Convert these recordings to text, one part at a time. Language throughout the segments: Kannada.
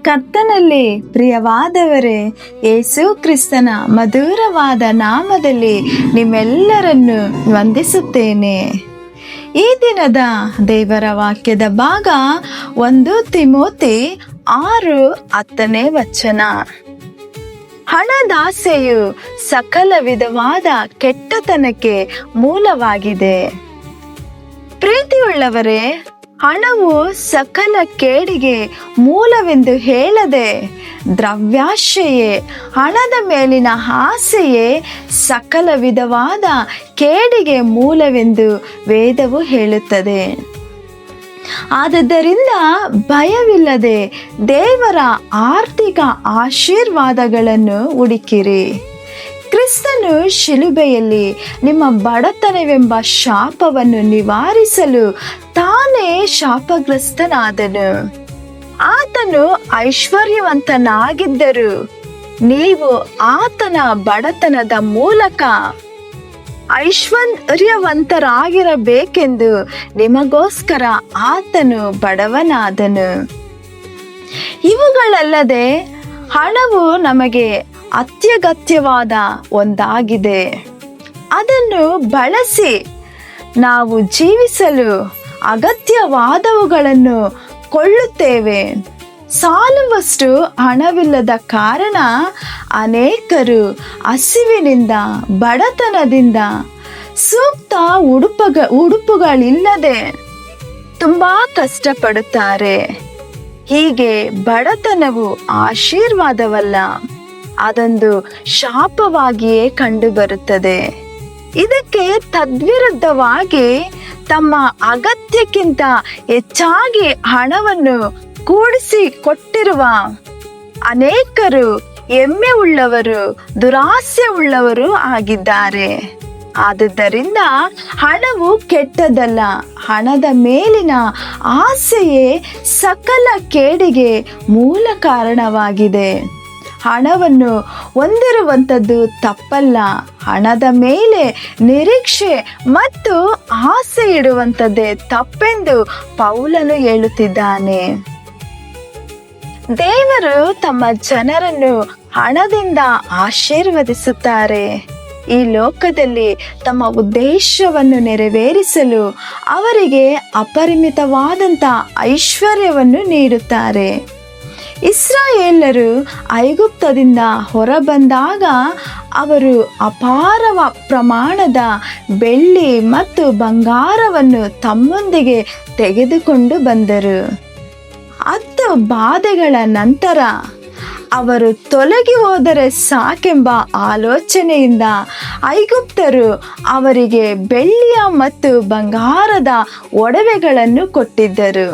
ಕರ್ತನಲ್ಲಿ ಪ್ರಿಯವಾದವರೇ, ಯೇಸು ಕ್ರಿಸ್ತನ ಮಧುರವಾದ ನಾಮದಲ್ಲಿ ನಿಮ್ಮೆಲ್ಲರನ್ನು ವಂದಿಸುತ್ತೇನೆ. ಈ ದಿನದ ದೇವರ ವಾಕ್ಯದ ಭಾಗ 1 ತಿಮೋಥಿ 6:10. ಹಣದಾಸೆಯು ಸಕಲ ವಿಧವಾದ ಕೆಟ್ಟತನಕ್ಕೆ ಮೂಲವಾಗಿದೆ. ಪ್ರೀತಿಯುಳ್ಳವರೇ, ಹಣವು ಸಕಲ ಕೇಡಿಗೆ ಮೂಲವೆಂದು ಹೇಳದೆ, ದ್ರವ್ಯಾಶೆಯೇ, ಹಣದ ಮೇಲಿನ ಆಸೆಯೇ ಸಕಲ ವಿಧವಾದ ಕೇಡಿಗೆ ಮೂಲವೆಂದು ವೇದವು ಹೇಳುತ್ತದೆ. ಆದುದರಿಂದ ಭಯವಿಲ್ಲದೆ ದೇವರ ಆರ್ಥಿಕ ಆಶೀರ್ವಾದಗಳನ್ನು ಹುಡುಕಿರಿ. ಕ್ರಿಸ್ತನು ಶಿಲುಬೆಯಲ್ಲಿ ನಿಮ್ಮ ಬಡತನವೆಂಬ ಶಾಪವನ್ನು ನಿವಾರಿಸಲು ತಾನೇ ಶಾಪಗ್ರಸ್ತನಾದನು. ಆತನು ಐಶ್ವರ್ಯವಂತನಾಗಿದ್ದರು, ನೀವು ಆತನ ಬಡತನದ ಮೂಲಕ ಐಶ್ವರ್ಯವಂತರಾಗಿರಬೇಕೆಂದು ನಿಮಗೋಸ್ಕರ ಆತನು ಬಡವನಾದನು. ಇವುಗಳಲ್ಲದೆ ಹಣವು ನಮಗೆ ಅತ್ಯಗತ್ಯವಾದ ಒಂದಾಗಿದೆ. ಅದನ್ನು ಬಳಸಿ ನಾವು ಜೀವಿಸಲು ಅಗತ್ಯವಾದವುಗಳನ್ನು ಕೊಳ್ಳುತ್ತೇವೆ. ಸಾಲುವಷ್ಟು ಹಣವಿಲ್ಲದ ಕಾರಣ ಅನೇಕರು ಹಸಿವಿನಿಂದ, ಬಡತನದಿಂದ, ಸೂಕ್ತ ಉಡುಪುಗಳಿಲ್ಲದೆ ತುಂಬಾ ಕಷ್ಟಪಡುತ್ತಾರೆ. ಹೀಗೆ ಬಡತನವು ಆಶೀರ್ವಾದವಲ್ಲ, ಅದೊಂದು ಶಾಪವಾಗಿಯೇ ಕಂಡುಬರುತ್ತದೆ. ಇದಕ್ಕೆ ತದ್ವಿರುದ್ಧವಾಗಿ ತಮ್ಮ ಅಗತ್ಯಕ್ಕಿಂತ ಹೆಚ್ಚಾಗಿ ಹಣವನ್ನು ಕೂಡಿಸಿ ಕೊಟ್ಟಿರುವ ಅನೇಕರು ಹೆಮ್ಮೆ ಉಳ್ಳವರು, ದುರಾಸೆ ಉಳ್ಳವರು ಆಗಿದ್ದಾರೆ. ಆದುದರಿಂದ ಹಣವು ಕೆಟ್ಟದಲ್ಲ, ಹಣದ ಮೇಲಿನ ಆಸೆಯೇ ಸಕಲ ಕೇಡಿಗೆ ಮೂಲ ಕಾರಣವಾಗಿದೆ. ಹಣವನ್ನು ಹೊಂದಿರುವಂಥದ್ದು ತಪ್ಪಲ್ಲ, ಹಣದ ಮೇಲೆ ನಿರೀಕ್ಷೆ ಮತ್ತು ಆಸೆ ಇಡುವಂಥದ್ದೇ ತಪ್ಪೆಂದು ಪೌಲನು ಹೇಳುತ್ತಿದ್ದಾನೆ. ದೇವರು ತಮ್ಮ ಜನರನ್ನು ಹಣದಿಂದ ಆಶೀರ್ವದಿಸುತ್ತಾರೆ. ಈ ಲೋಕದಲ್ಲಿ ತಮ್ಮ ಉದ್ದೇಶವನ್ನು ನೆರವೇರಿಸಲು ಅವರಿಗೆ ಅಪರಿಮಿತವಾದಂಥ ಐಶ್ವರ್ಯವನ್ನು ನೀಡುತ್ತಾರೆ. ಇಸ್ರಾಯೇಲರು ಐಗುಪ್ತದಿಂದ ಹೊರಬಂದಾಗ ಅವರು ಅಪಾರ ಪ್ರಮಾಣದ ಬೆಳ್ಳಿ ಮತ್ತು ಬಂಗಾರವನ್ನು ತಮ್ಮೊಂದಿಗೆ ತೆಗೆದುಕೊಂಡು ಬಂದರು. 10 ಬಾಧೆಗಳ ನಂತರ ಅವರು ತೊಲಗಿ ಹೋದರೆ ಸಾಕೆಂಬ ಆಲೋಚನೆಯಿಂದ ಐಗುಪ್ತರು ಅವರಿಗೆ ಬೆಳ್ಳಿಯ ಮತ್ತು ಬಂಗಾರದ ಒಡವೆಗಳನ್ನು ಕೊಟ್ಟಿದ್ದರು.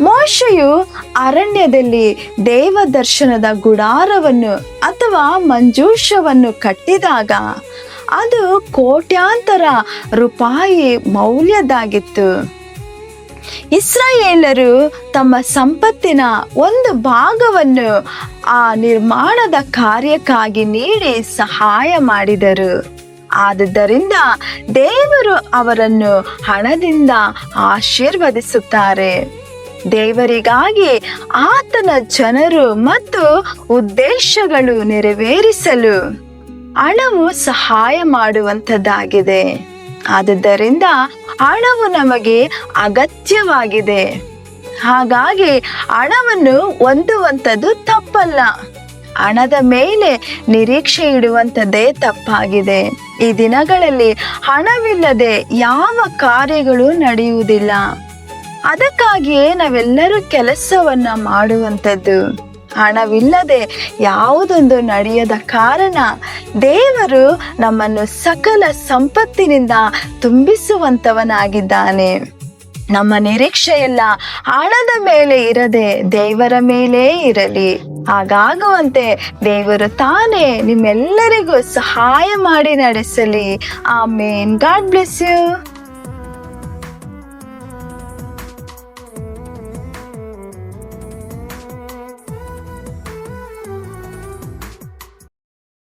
ಮೋಶೆಯು ಅರಣ್ಯದಲ್ಲಿ ದೇವದರ್ಶನದ ಗುಡಾರವನ್ನು ಅಥವಾ ಮಂಜೂಷವನ್ನು ಕಟ್ಟಿದಾಗ ಅದು ಕೋಟ್ಯಾಂತರ ರೂಪಾಯಿ ಮೌಲ್ಯದಾಗಿತ್ತು. ಇಸ್ರಾಯೇಲರು ತಮ್ಮ ಸಂಪತ್ತಿನ ಒಂದು ಭಾಗವನ್ನು ಆ ನಿರ್ಮಾಣದ ಕಾರ್ಯಕ್ಕಾಗಿ ನೀಡಿ ಸಹಾಯ ಮಾಡಿದರು. ಆದುದರಿಂದ ದೇವರು ಅವರನ್ನು ಹಣದಿಂದ ಆಶೀರ್ವದಿಸುತ್ತಾರೆ. ದೇವರಿಗಾಗಿ ಆತನ ಜನರು ಮತ್ತು ಉದ್ದೇಶಗಳು ನೆರವೇರಿಸಲು ಹಣವು ಸಹಾಯ ಮಾಡುವಂಥದ್ದಾಗಿದೆ. ಆದುದರಿಂದ ಹಣವು ನಮಗೆ ಅಗತ್ಯವಾಗಿದೆ. ಹಾಗಾಗಿ ಹಣವನ್ನು ಹೊಂದುವಂಥದ್ದು ತಪ್ಪಲ್ಲ, ಹಣದ ಮೇಲೆ ನಿರೀಕ್ಷೆ ಇಡುವಂಥದ್ದೇ ತಪ್ಪಾಗಿದೆ. ಈ ದಿನಗಳಲ್ಲಿ ಹಣವಿಲ್ಲದೆ ಯಾವ ಕಾರ್ಯಗಳು ನಡೆಯುವುದಿಲ್ಲ. ಅದಕ್ಕಾಗಿಯೇ ನಾವೆಲ್ಲರೂ ಕೆಲಸವನ್ನ ಮಾಡುವಂಥದ್ದು. ಹಣವಿಲ್ಲದೆ ಯಾವುದೊಂದು ನಡೆಯದ ಕಾರಣ ದೇವರು ನಮ್ಮನ್ನು ಸಕಲ ಸಂಪತ್ತಿನಿಂದ ತುಂಬಿಸುವಂತವನಾಗಿದ್ದಾನೆ. ನಮ್ಮ ನಿರೀಕ್ಷೆಯೆಲ್ಲ ಹಣದ ಮೇಲೆ ಇರದೆ ದೇವರ ಮೇಲೆ ಇರಲಿ. ಹಾಗಾಗುವಂತೆ ದೇವರು ತಾನೇ ನಿಮ್ಮೆಲ್ಲರಿಗೂ ಸಹಾಯ ಮಾಡಿ ನಡೆಸಲಿ. ಆಮೇನ್. God bless you.